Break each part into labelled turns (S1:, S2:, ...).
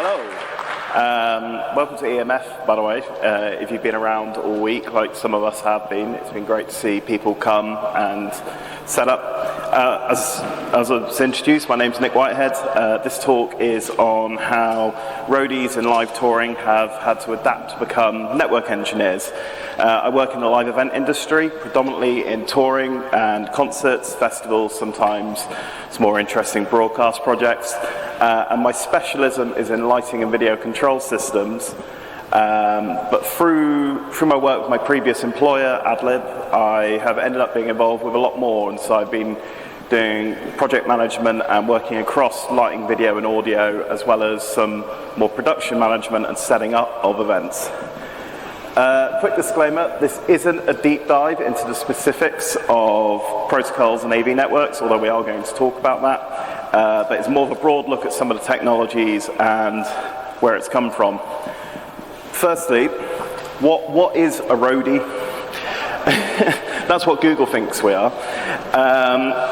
S1: Hello. Welcome to EMF, by the way. If you've been around all week, like some of us have been, it's been great to see people come and set up. As I was introduced, my name's Nick Whitehead. This talk is on how roadies in live touring have had to adapt to become network engineers. I work in the live event industry, predominantly in touring and concerts, festivals, sometimes some more interesting broadcast projects. And my specialism is in lighting and video control systems. But through my work with my previous employer, AdLib, I have ended up being involved with a lot more. And so I've been doing project management and working across lighting, video and audio, as well as some more production management and setting up of events. Quick disclaimer, this isn't a deep dive into the specifics of protocols and AV networks, although we are going to talk about that. But it's more of a broad look at some of the technologies and where it's come from. Firstly, what is a roadie? That's what Google thinks we are.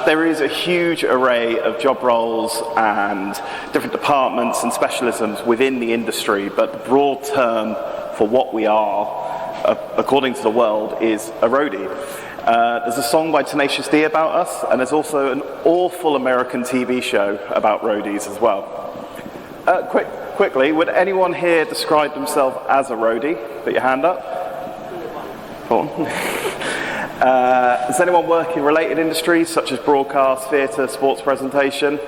S1: There is a huge array of job roles and different departments and specialisms within the industry, but the broad term for what we are, according to the world, is a roadie. There's a song by Tenacious D about us, and there's also an awful American TV show about roadies as well. Quickly, would anyone here describe themselves as a roadie? Put your hand up. Cool. Does anyone work in related industries such as broadcast, theatre, sports presentation?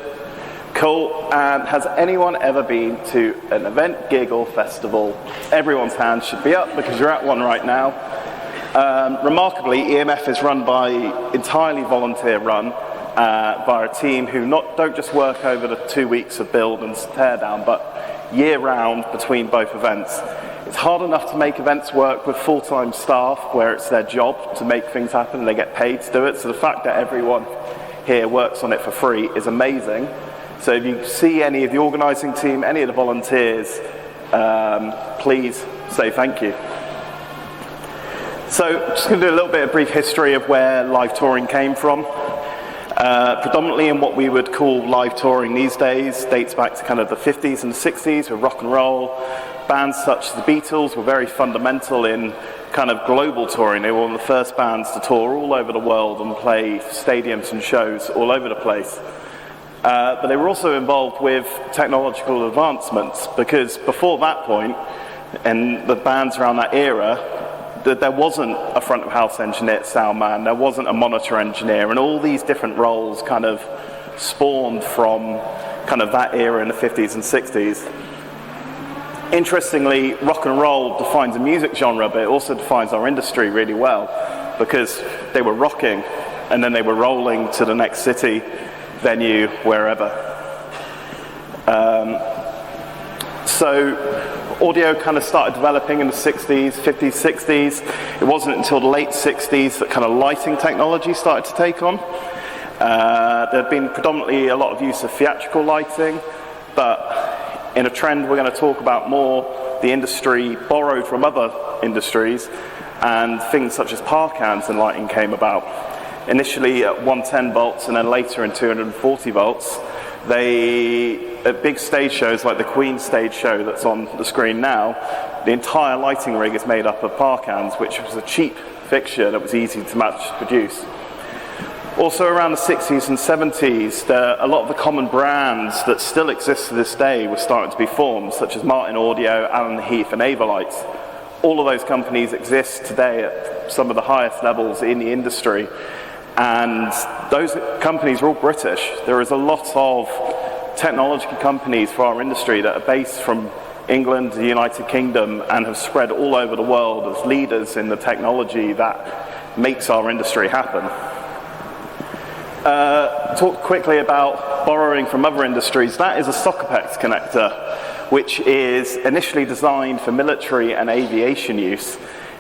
S1: Cool. And has anyone ever been to an event, gig or festival? Everyone's hand should be up because you're at one right now. Remarkably, EMF is run by entirely volunteer run by a team who don't just work over the 2 weeks of build and tear down, but year round between both events. It's hard enough to make events work with full-time staff where it's their job to make things happen and they get paid to do it. So the fact that everyone here works on it for free is amazing. So if you see any of the organising team, any of the volunteers, please say thank you. So just going to do a little bit of brief history of where live touring came from. Predominantly in what we would call live touring these days, dates back to kind of the 50s and the 60s with rock and roll. Bands such as the Beatles were very fundamental in kind of global touring. They were one of the first bands to tour all over the world and play stadiums and shows all over the place. But they were also involved with technological advancements, because before that point, and the bands around that era, there wasn't a front of house engineer, sound man, there wasn't a monitor engineer, and all these different roles kind of spawned from kind of that era in the 50s and 60s. Interestingly, rock and roll defines a music genre, but it also defines our industry really well, because they were rocking and then they were rolling to the next city, venue, wherever. So audio kind of started developing in the 60s, 50s, 60s. It wasn't until the late 60s that kind of lighting technology started to take on. There had been predominantly a lot of use of theatrical lighting, but in a trend we're going to talk about more, the industry borrowed from other industries, and things such as park hands and lighting came about. Initially at 110 volts and then later in 240 volts. At big stage shows like the Queen stage show that's on the screen now, the entire lighting rig is made up of park hands, which was a cheap fixture that was easy to mass produce. Also around the 60s and 70s, a lot of the common brands that still exist to this day were starting to be formed, such as Martin Audio, Allen Heath and Ava Lights. All of those companies exist today at some of the highest levels in the industry. And those companies are all British. There is a lot of technology companies for our industry that are based from England, the United Kingdom, and have spread all over the world as leaders in the technology that makes our industry happen. Talk quickly about borrowing from other industries. That is a Sockerpex connector, which is initially designed for military and aviation use.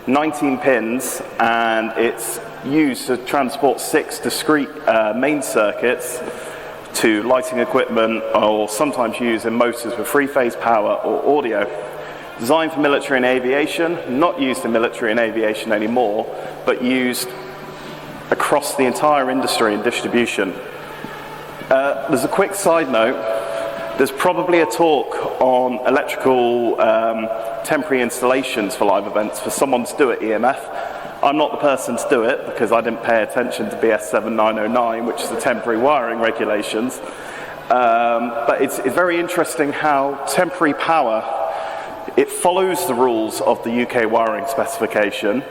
S1: 19 pins, and it's used to transport 6 discrete main circuits to lighting equipment, or sometimes used in motors with 3-phase power or audio. Designed for military and aviation, not used in military and aviation anymore, but used across the entire industry and distribution. There's a quick side note. There's probably a talk on electrical temporary installations for live events for someone to do at EMF. I'm not the person to do it because I didn't pay attention to BS7909, which is the temporary wiring regulations. But it's very interesting how temporary power, it follows the rules of the UK wiring specification,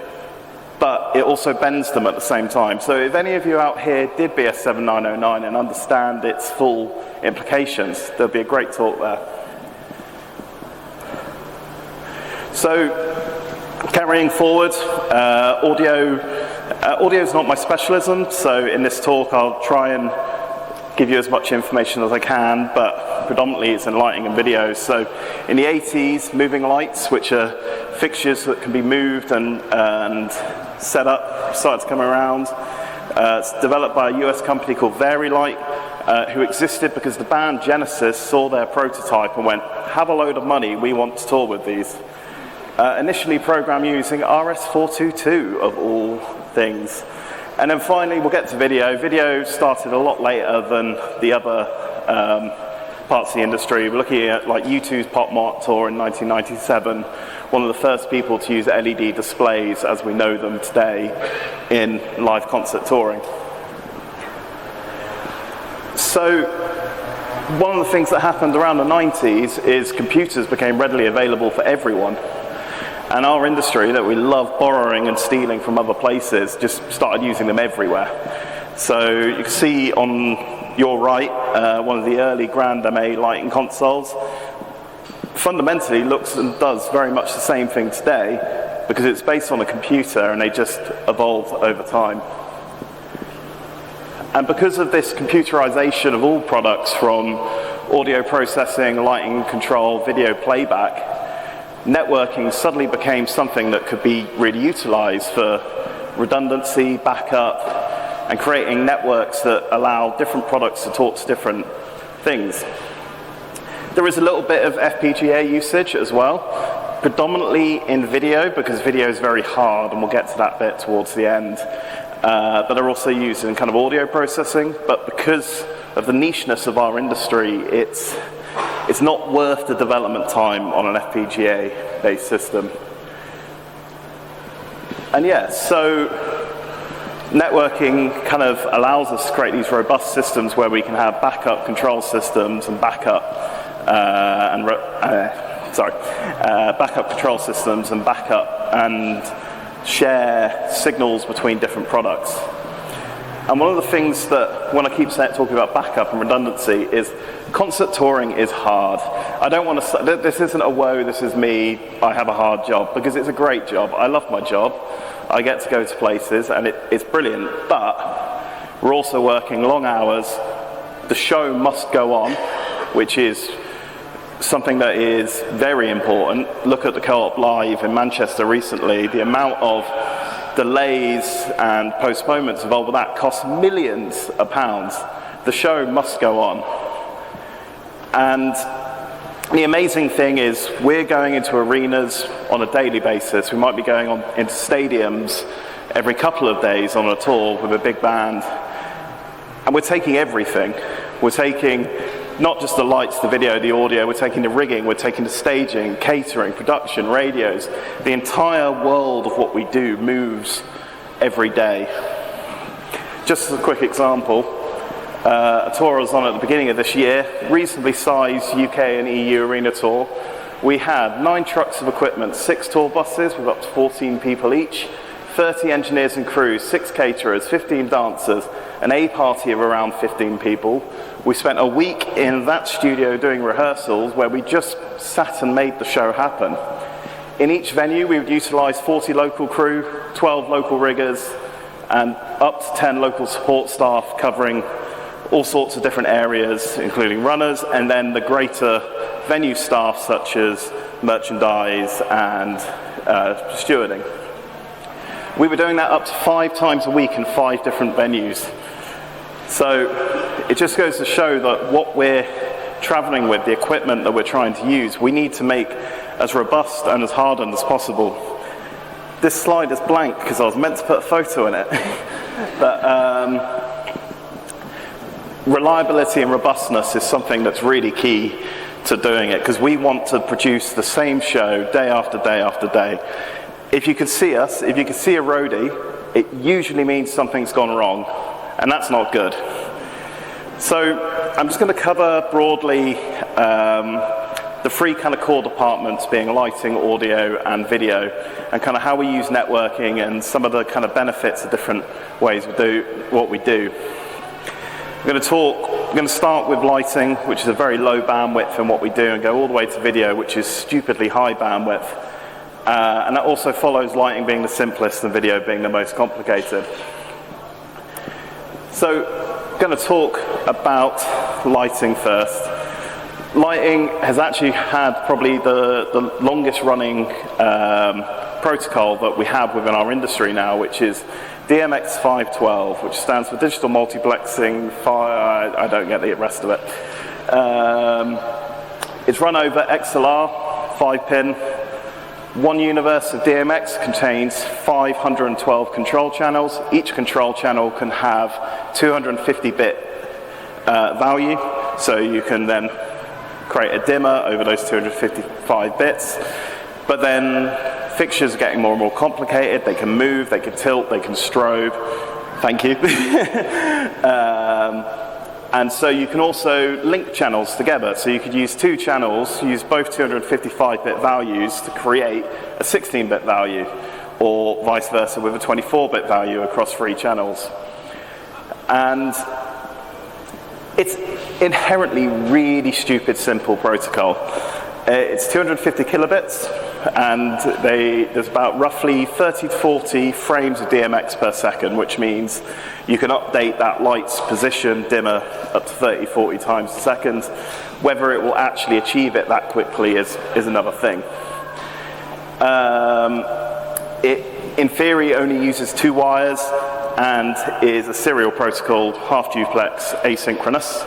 S1: but it also bends them at the same time. So if any of you out here did BS7909 and understand its full implications, there'll be a great talk there. So carrying forward, audio is not my specialism, so in this talk I'll try and give you as much information as I can, but predominantly it's in lighting and video. So in the 80s, moving lights, which are fixtures that can be moved and set up, started to come around. It's developed by a US company called Vari-Light, who existed because the band Genesis saw their prototype and went, have a load of money, we want to tour with these. Initially programmed using RS422 of all things. And then finally, we'll get to video. Video started a lot later than the other parts of the industry. We're looking at like U2's Pop Mart tour in 1997, one of the first people to use LED displays as we know them today in live concert touring. So one of the things that happened around the 90s is computers became readily available for everyone. And our industry, that we love borrowing and stealing from other places, just started using them everywhere. So you can see on your right, one of the early Grand MA lighting consoles. Fundamentally looks and does very much the same thing today because it's based on a computer and they just evolved over time. And because of this computerization of all products from audio processing, lighting control, video playback, networking suddenly became something that could be really utilized for redundancy, backup, and creating networks that allow different products to talk to different things. There is a little bit of FPGA usage as well, predominantly in video because video is very hard, and we'll get to that bit towards the end. But they're also used in kind of audio processing, but because of the nicheness of our industry, it's not worth the development time on an FPGA-based system. And yeah, so networking kind of allows us to create these robust systems where we can have backup control systems and backup control systems and backup and share signals between different products. And one of the things that, when I keep talking about backup and redundancy, is concert touring is hard. I don't want to, this isn't a woe, this is me, I have a hard job, because it's a great job. I love my job. I get to go to places and it's brilliant, but we're also working long hours. The show must go on, which is something that is very important. Look at the Co-op Live in Manchester recently. The amount of delays and postponements involved with that costs millions of pounds. The show must go on. And the amazing thing is we're going into arenas on a daily basis. We might be going into stadiums every couple of days on a tour with a big band. And we're taking everything. We're taking not just the lights, the video, the audio, we're taking the rigging, we're taking the staging, catering, production, radios. The entire world of what we do moves every day. Just as a quick example, a tour I was on at the beginning of this year, reasonably sized UK and EU arena tour. We had 9 trucks of equipment, 6 tour buses with up to 14 people each, 30 engineers and crews, 6 caterers, 15 dancers, an A party of around 15 people. We spent a week in that studio doing rehearsals where we just sat and made the show happen. In each venue we would utilise 40 local crew, 12 local riggers, and up to 10 local support staff covering all sorts of different areas, including runners, and then the greater venue staff such as merchandise and stewarding. We were doing that up to 5 times a week in 5 different venues. So it just goes to show that what we're traveling with, the equipment that we're trying to use, we need to make as robust and as hardened as possible. This slide is blank because I was meant to put a photo in it. But reliability and robustness is something that's really key to doing it, because we want to produce the same show day after day after day. If you can see us, if you can see a roadie, it usually means something's gone wrong, and that's not good. So I'm just going to cover broadly the three kind of core departments, being lighting, audio, and video, and kind of how we use networking and some of the kind of benefits of different ways we do what we do. I'm going to start with lighting, which is a very low bandwidth in what we do, and go all the way to video, which is stupidly high bandwidth. And that also follows lighting being the simplest and video being the most complicated. So I'm going to talk about lighting first. Lighting has actually had probably the longest running protocol that we have within our industry now, which is EMF2024, which stands for digital multiplexing. I don't get the rest of it. It's run over XLR, 5-pin. One universe of DMX contains 512 control channels. Each control channel can have 250-bit value, so you can then create a dimmer over those 255 bits. But then fixtures are getting more and more complicated. They can move, they can tilt, they can strobe. Thank you. And so you can also link channels together. So you could use two channels, use both 255-bit values to create a 16-bit value, or vice versa with a 24-bit value across three channels. And it's inherently really stupid simple protocol. It's 250 kilobits, and there's about roughly 30 to 40 frames of DMX per second, which means you can update that light's position dimmer up to 30, 40 times a second. Whether it will actually achieve it that quickly is another thing. It, in theory, only uses 2 wires and is a serial protocol, half duplex, asynchronous.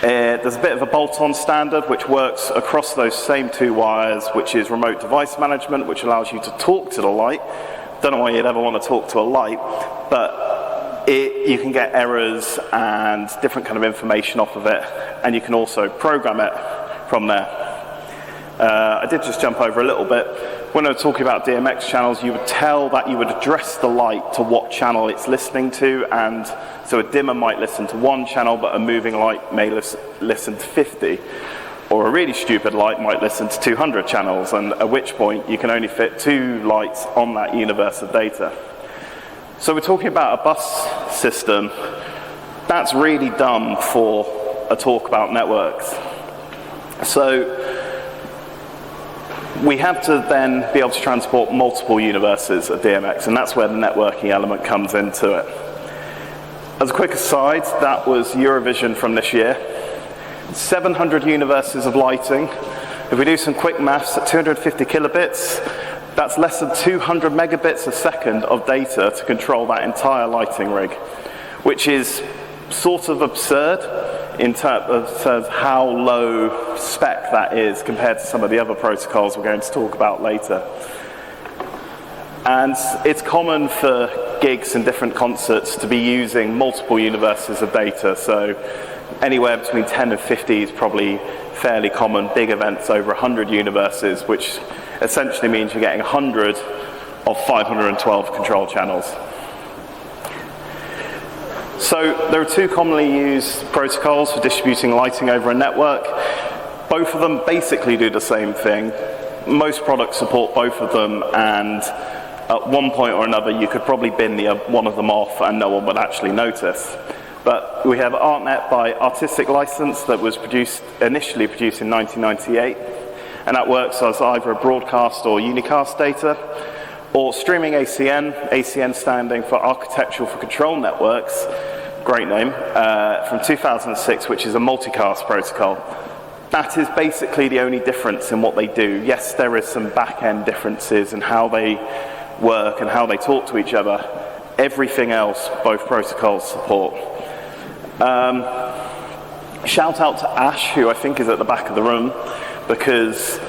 S1: There's a bit of a bolt-on standard which works across those same 2 wires, which is remote device management, which allows you to talk to the light. Don't know why you'd ever want to talk to a light, but you can get errors and different kind of information off of it, and you can also program it from there. I did just jump over a little bit. When I was talking about DMX channels, you would tell that you would address the light to what channel it's listening to, and so a dimmer might listen to 1 channel, but a moving light may listen to 50. Or a really stupid light might listen to 200 channels, and at which point you can only fit 2 lights on that universe of data. So we're talking about a bus system. That's really dumb for a talk about networks. So we have to then be able to transport multiple universes of DMX, and that's where the networking element comes into it. As a quick aside, that was Eurovision from this year. 700 universes of lighting. If we do some quick maths, at 250 kilobits, that's less than 200 megabits a second of data to control that entire lighting rig, which is sort of absurd in terms of how low spec that is compared to some of the other protocols we're going to talk about later. And it's common for gigs and different concerts to be using multiple universes of data, so anywhere between 10 and 50 is probably fairly common. Big events over 100 universes, which essentially means you're getting 100 of 512 control channels. So there are 2 commonly used protocols for distributing lighting over a network. Both of them basically do the same thing. Most products support both of them, and at one point or another you could probably bin one of them off and no one would actually notice. But we have ArtNet by Artistic License that was initially produced in 1998, and that works as either a broadcast or unicast data, or streaming ACN, ACN standing for Architectural for Control Networks, great name, from 2006, which is a multicast protocol. That is basically the only difference in what they do. Yes, there is some back-end differences in how they work and how they talk to each other. Everything else, both protocols support. Shout out to Ash, who I think is at the back of the room, because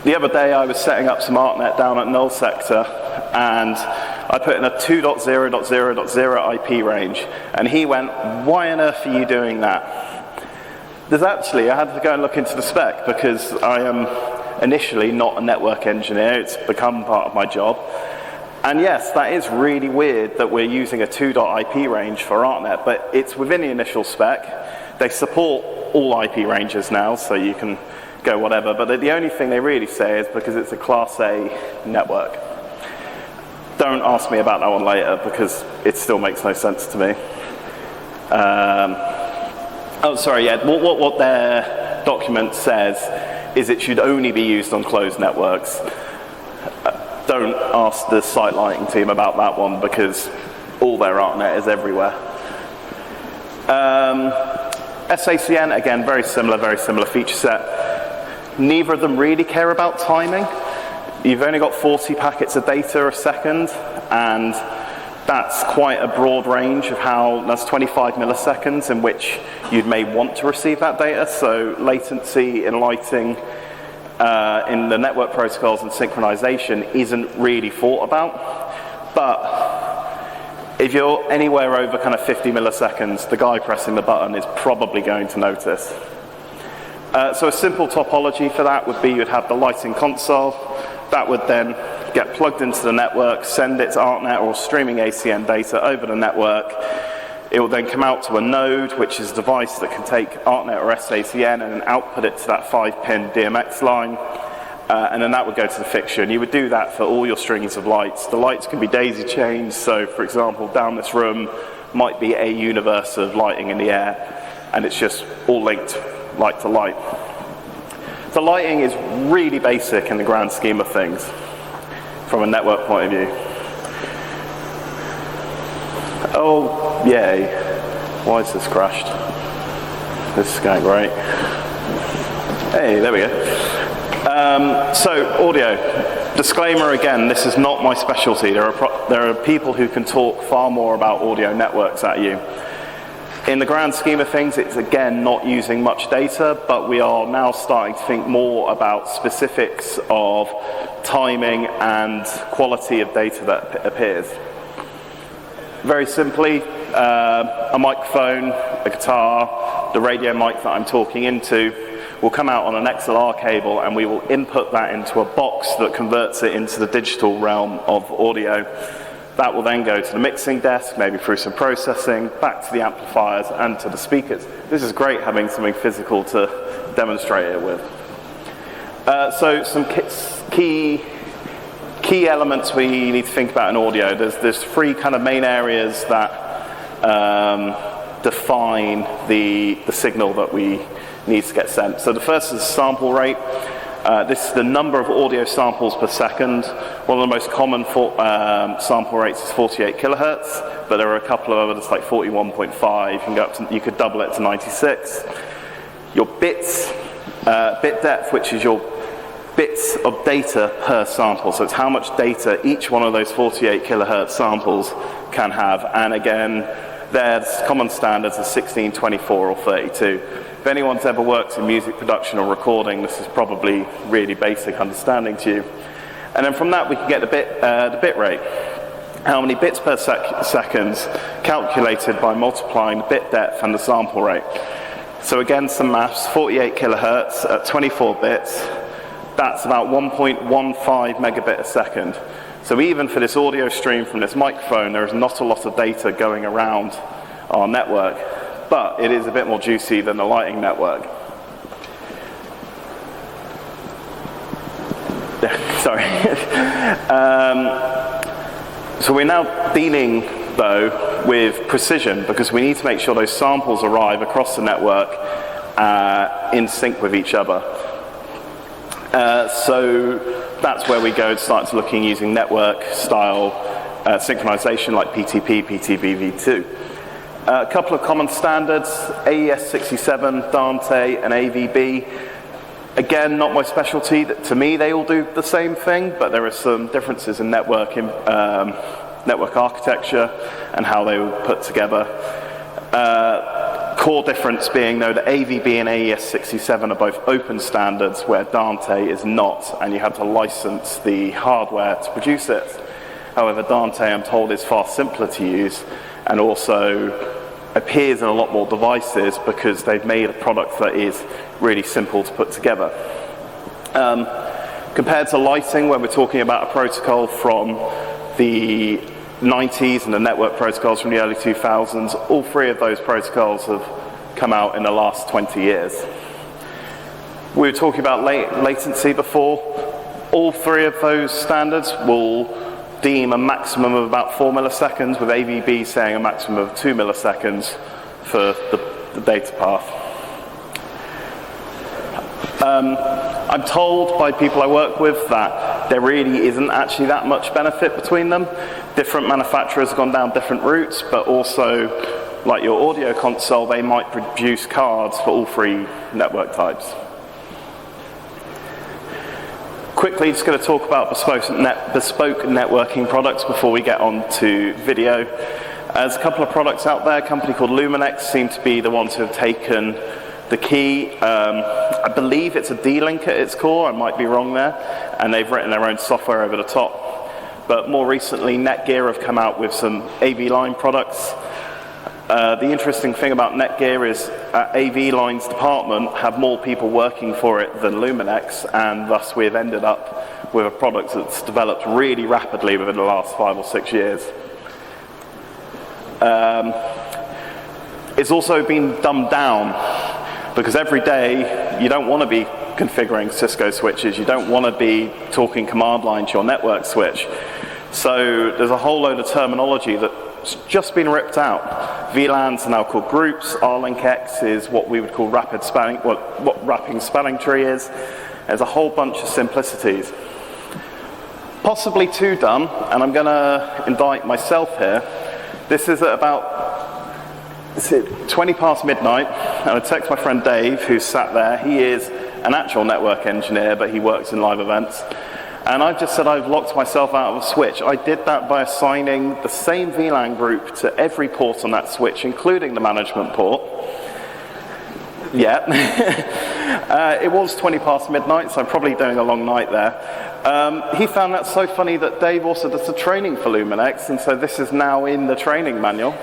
S1: the other day I was setting up some ArtNet down at Null Sector, and I put in a 2.0.0.0 IP range, and he went, why on earth are you doing that? There's actually, I had to go and look into the spec because I am initially not a network engineer. It's become part of my job. And yes, that is really weird that we're using a 2.IP range for ArtNet, but it's within the initial spec. They support all IP ranges now, so you can go whatever, but the only thing they really say is because it's a Class A network. Don't ask me about that one later because it still makes no sense to me. Oh, sorry, yeah, what their document says is it should only be used on closed networks. Don't ask the site lighting team about that one because all their ArtNet is everywhere. SACN, again, very similar feature set. Neither of them really care about timing. You've only got 40 packets of data a second, and that's quite a broad range of how, that's 25 milliseconds in which you may want to receive that data. So latency in lighting in the network protocols and synchronization isn't really thought about. But if you're anywhere over kind of 50 milliseconds, the guy pressing the button is probably going to notice. So a simple topology for that would be you'd have the lighting console. That would then get plugged into the network, send its ArtNet or streaming ACN data over the network. It will then come out to a node, which is a device that can take ArtNet or SACN and output it to that 5-pin DMX line. And then that would go to the fixture. And you would do that for all your strings of lights. The lights can be daisy chained. So, for example, down this room might be a universe of lighting in the air. And it's just all linked light to light. The lighting is really basic in the grand scheme of things from a network point of view. Oh, yay. Why is this crashed? This is going great. Hey, there we go. So, audio. Disclaimer again, this is not my specialty. There are people who can talk far more about audio networks at you. In the grand scheme of things, it's again not using much data, but we are now starting to think more about specifics of timing and quality of data that appears. Very simply, a microphone, a guitar, the radio mic that I'm talking into will come out on an XLR cable, and we will input that into a box that converts it into the digital realm of audio. That will then go to the mixing desk, maybe through some processing, back to the amplifiers and to the speakers. This is great having something physical to demonstrate it with. So some key elements we need to think about in audio. There's three kind of main areas that define the signal that we need to get sent. So the first is sample rate. This is the number of audio samples per second. One of the most common sample rates is 48 kilohertz, but there are a couple of others like 41.5. You could double it to 96. Your bits, bit depth, which is your bits of data per sample. So it's how much data each one of those 48 kilohertz samples can have. And again, there's common standards of 16, 24, or 32. If anyone's ever worked in music production or recording, this is probably really basic understanding to you. And then from that, we can get the bit rate. How many bits per second calculated by multiplying the bit depth and the sample rate. So again, some maths, 48 kilohertz at 24 bits, that's about 1.15 megabit a second. So even for this audio stream from this microphone, there is not a lot of data going around our network, but it is a bit more juicy than the lighting network. Sorry. So we're now dealing, though, with precision because we need to make sure those samples arrive across the network in sync with each other. So that's where we go and start looking using network-style synchronization like PTP, PTBv2. A couple of common standards, AES67, Dante, and AVB. Again, not my specialty. To me, they all do the same thing, but there are some differences in network architecture and how they were put together. Core difference being, though, that AVB and AES67 are both open standards, where Dante is not, and you have to license the hardware to produce it. However, Dante, I'm told, is far simpler to use and also appears in a lot more devices because they've made a product that is really simple to put together. Compared to lighting, where we're talking about a protocol from the 90s and the network protocols from the early 2000s, all three of those protocols have come out in the last 20 years. We were talking about latency before. All three of those standards will deem a maximum of about 4 milliseconds, with AVB saying a maximum of 2 milliseconds for the data path. I'm told by people I work with that there really isn't actually that much benefit between them. Different manufacturers have gone down different routes, but also, like your audio console, they might produce cards for all three network types. Quickly, just going to talk about bespoke networking products before we get on to video. There's a couple of products out there. A company called Luminex seem to be the ones who have taken the key. I believe it's a D-Link at its core, I might be wrong there, and they've written their own software over the top. But more recently, Netgear have come out with some AV line products. The interesting thing about Netgear is AV Line's department have more people working for it than Luminex, and thus we've ended up with a product that's developed really rapidly within the last 5 or 6 years. It's also been dumbed down because every day you don't want to be configuring Cisco switches, you don't want to be talking command line to your network switch. So there's a whole load of terminology that's just been ripped out. VLANs are now called groups. R-Link X is what we would call rapid spanning, what wrapping spanning tree is. There's a whole bunch of simplicities. Possibly too dumb, and I'm going to indict myself here. This is at about 20 past midnight, and I text my friend Dave, who's sat there. He is an actual network engineer, but he works in live events. And I've just said I've locked myself out of a switch. I did that by assigning the same VLAN group to every port on that switch, including the management port. Yeah. It was 20 past midnight, so I'm probably doing a long night there. He found that so funny that Dave also does the training for Luminex, and so this is now in the training manual.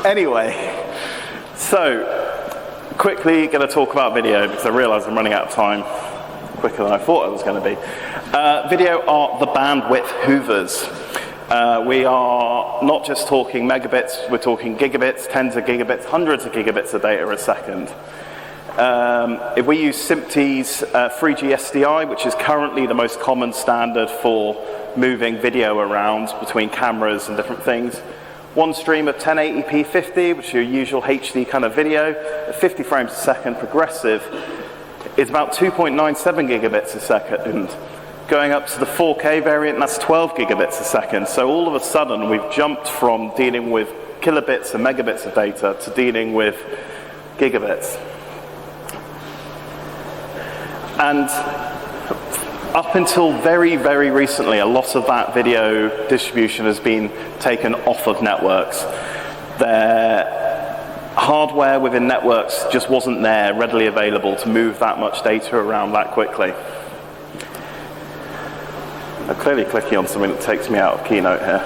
S1: Anyway, so quickly going to talk about video because I realise I'm running out of time quicker than I thought I was going to be. Video are the bandwidth hoovers. We are not just talking megabits, we're talking gigabits, tens of gigabits, hundreds of gigabits of data a second. If we use SMPTE's 3G SDI, which is currently the most common standard for moving video around between cameras and different things, one stream of 1080p 50, which is your usual HD kind of video, at 50 frames a second progressive, is about 2.97 gigabits a second. Going up to the 4K variant, that's 12 gigabits a second. So all of a sudden, we've jumped from dealing with kilobits and megabits of data to dealing with gigabits. And up until very, very recently, a lot of that video distribution has been taken off of networks. Their hardware within networks just wasn't there, readily available to move that much data around that quickly. I'm clearly clicking on something that takes me out of Keynote here.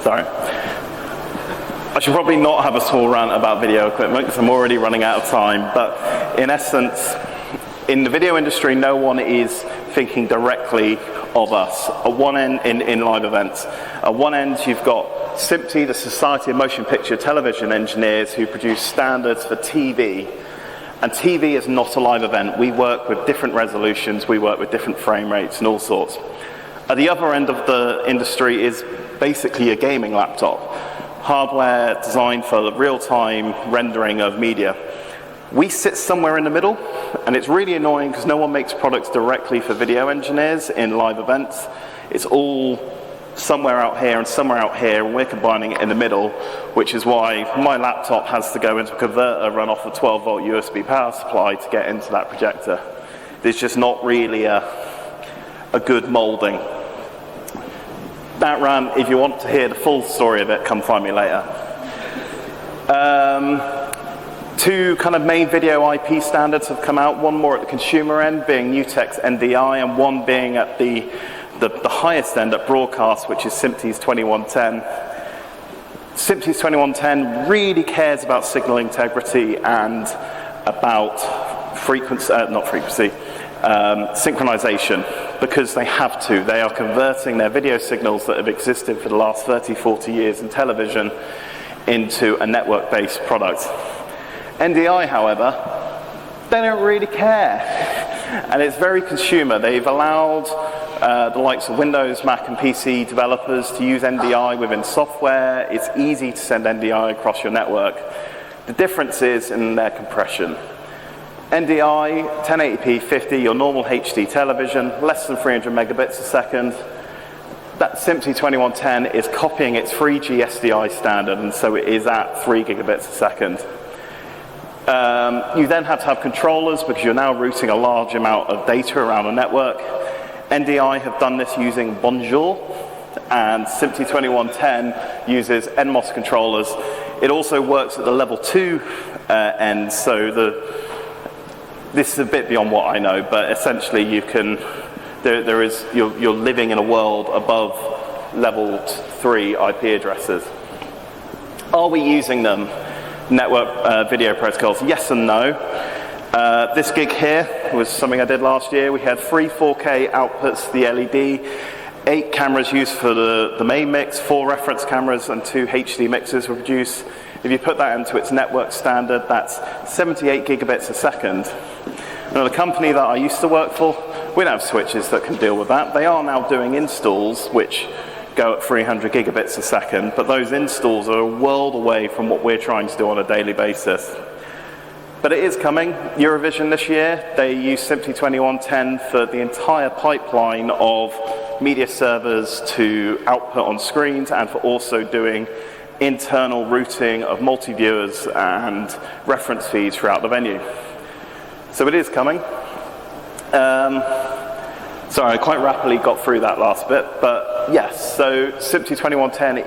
S1: Sorry. I should probably not have a small rant about video equipment because I'm already running out of time, but in essence, in the video industry, no one is thinking directly of us. At one end, in live events, at one end you've got SMPTE, the Society of Motion Picture Television Engineers, who produce standards for TV. And TV is not a live event. We work with different resolutions, we work with different frame rates and all sorts. At the other end of the industry is basically a gaming laptop. Hardware designed for real-time rendering of media. We sit somewhere in the middle, and it's really annoying because no one makes products directly for video engineers in live events. It's all somewhere out here and somewhere out here, and we're combining it in the middle, which is why my laptop has to go into a converter, run off a 12-volt USB power supply to get into that projector. There's just not really a good molding. That rant, if you want to hear the full story of it, come find me later. Two kind of main video IP standards have come out, one more at the consumer end, being Mutex NDI, and one being at the highest end at broadcast, which is SMPTES 2110. SMPTES 2110 really cares about signal integrity and about synchronization, because they have to. They are converting their video signals that have existed for the last 30, 40 years in television into a network-based product. NDI, however, they don't really care. And it's very consumer. They've allowed the likes of Windows, Mac, and PC developers to use NDI within software. It's easy to send NDI across your network. The difference is in their compression. NDI, 1080p, 50, your normal HD television, less than 300 megabits a second. That SMPTE 2110 is copying its 3G SDI standard, and so it is at 3 gigabits a second. You then have to have controllers because you're now routing a large amount of data around a network. NDI have done this using Bonjour, and SMPTE 2110 uses NMOS controllers. It also works at the level 2 end, so this is a bit beyond what I know, but essentially you can, you're living in a world above level 3 IP addresses. Are we using them? Network video protocols, yes and no. This gig here was something I did last year. We had 3 4K outputs to the LED, 8 cameras used for the main mix, 4 reference cameras, and 2 HD mixers were produced. If you put that into its network standard, that's 78 gigabits a second. Now, the company that I used to work for, we don't have switches that can deal with that. They are now doing installs which go at 300 gigabits a second, but those installs are a world away from what we're trying to do on a daily basis. But it is coming. Eurovision this year, they use SMPTE 2110 for the entire pipeline of media servers to output on screens, and for also doing internal routing of multi-viewers and reference feeds throughout the venue. So it is coming. Sorry, I quite rapidly got through that last bit, but yes, so SMPTE 2110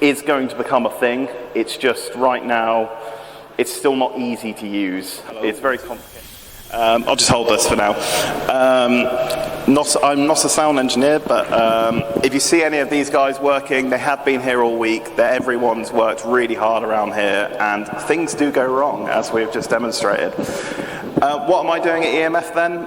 S1: is going to become a thing. It's just right now, it's still not easy to use. It's very complicated. I'll just hold this for now. I'm not a sound engineer, but if you see any of these guys working, they have been here all week. Everyone's worked really hard around here, and things do go wrong, as we've just demonstrated. What am I doing at EMF then?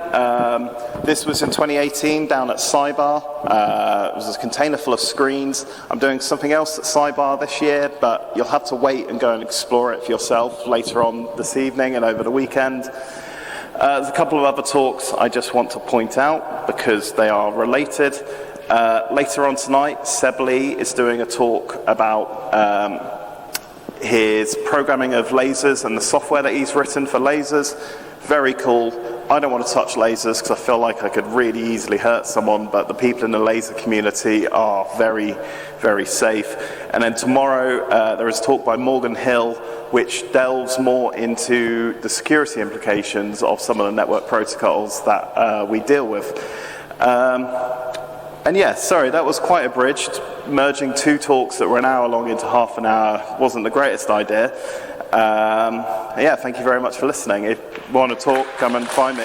S1: This was in 2018 down at Cybar. It was a container full of screens. I'm doing something else at Cybar this year, but you'll have to wait and go and explore it for yourself later on this evening and over the weekend. There's a couple of other talks I just want to point out because they are related. Later on tonight, Seb Lee is doing a talk about his programming of lasers and the software that he's written for lasers. Very cool. I don't want to touch lasers because I feel like I could really easily hurt someone, but the people in the laser community are very, very safe. And then tomorrow there is a talk by Morgan Hill which delves more into the security implications of some of the network protocols that we deal with. And yeah, sorry, that was quite abridged. Merging 2 talks that were an hour long into half an hour wasn't the greatest idea. Yeah, thank you very much for listening. If you want to talk, come and find me.